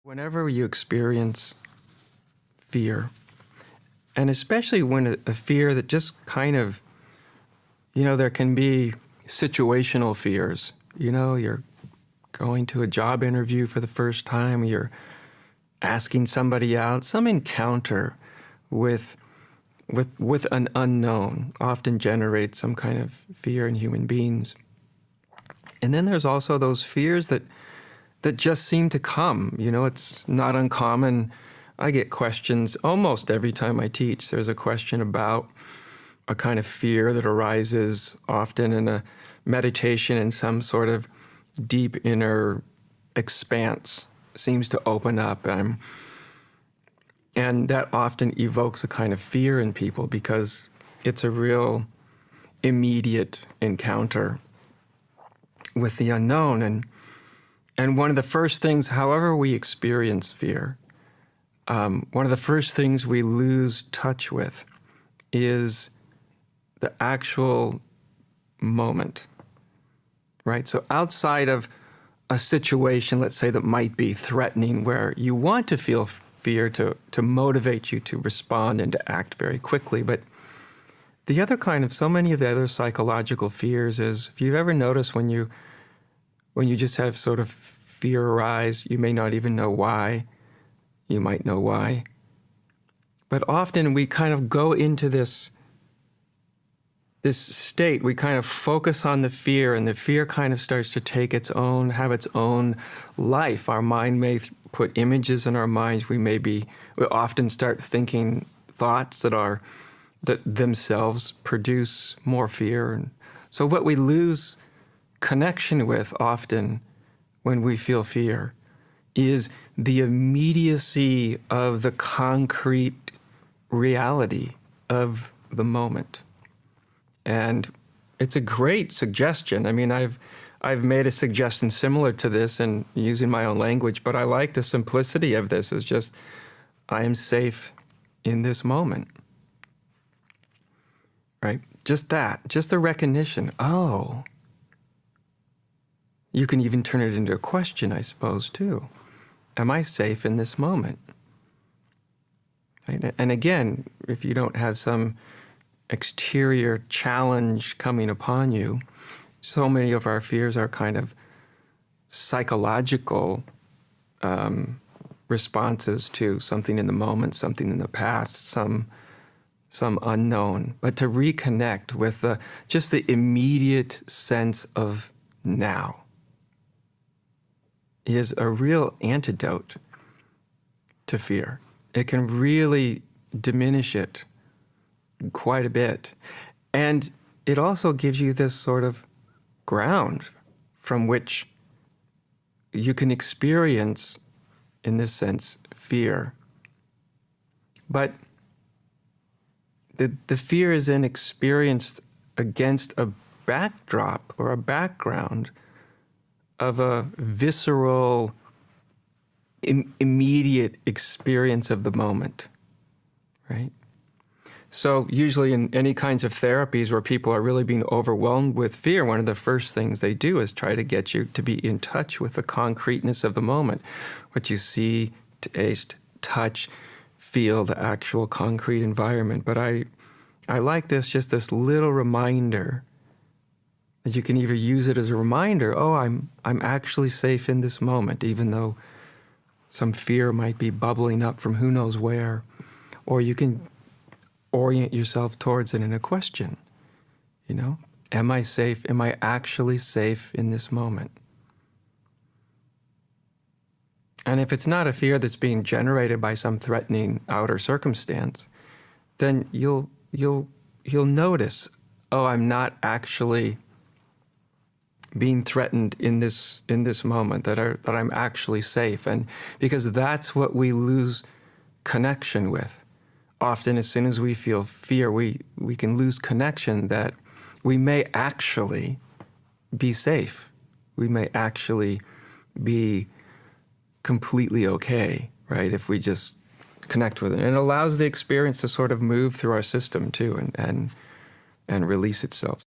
Whenever you experience fear, and especially when a fear that just kind of, there can be situational fears. You're going to a job interview for the first time, you're asking somebody out, some encounter with an unknown often generates some kind of fear in human beings. And then there's also those fears that just seem to come. It's not uncommon. I get questions almost every time I teach. There's a question about a kind of fear that arises often in a meditation, in some sort of deep inner expanse seems to open up. And that often evokes a kind of fear in people because it's a real immediate encounter with the unknown. And one of the first things, however we experience fear, one of the first things we lose touch with is the actual moment, right? So outside of a situation, let's say, that might be threatening, where you want to feel fear to motivate you to respond and to act very quickly. But the other kind of, so many of the other psychological fears is, if you've ever noticed when you just have sort of fear arise, you may not even know why. You might know why. But often we kind of go into this state, we kind of focus on the fear, and the fear kind of starts to have its own life. Our mind may put images in our minds. We often start thinking thoughts that themselves produce more fear. And so what we lose connection with often when we feel fear is the immediacy of the concrete reality of the moment. And it's a great suggestion. I mean, I've made a suggestion similar to this and using my own language, but I like the simplicity of this. Is just, I am safe in this moment, right? Just that, just the recognition. Oh, you can even turn it into a question, I suppose, too. Am I safe in this moment? Right? And again, if you don't have some exterior challenge coming upon you, so many of our fears are kind of psychological responses to something in the moment, something in the past, some unknown. But to reconnect with just the immediate sense of now is a real antidote to fear. It can really diminish it quite a bit. And it also gives you this sort of ground from which you can experience, in this sense, fear. But the fear is then experienced against a backdrop or a background of a visceral, immediate experience of the moment, right? So usually in any kinds of therapies where people are really being overwhelmed with fear, one of the first things they do is try to get you to be in touch with the concreteness of the moment, what you see, taste, touch, feel, the actual concrete environment. But I like just this little reminder that you can either use it as a reminder, oh, I'm actually safe in this moment, even though some fear might be bubbling up from who knows where, or you can orient yourself towards it in a question. Am I safe? Am I actually safe in this moment? And if it's not a fear that's being generated by some threatening outer circumstance, then you'll notice, oh, I'm not actually being threatened in this moment, that I'm actually safe. And because that's what we lose connection with. Often, as soon as we feel fear, we can lose connection that we may actually be safe. We may actually be completely okay, right? If we just connect with it. And it allows the experience to sort of move through our system too and release itself.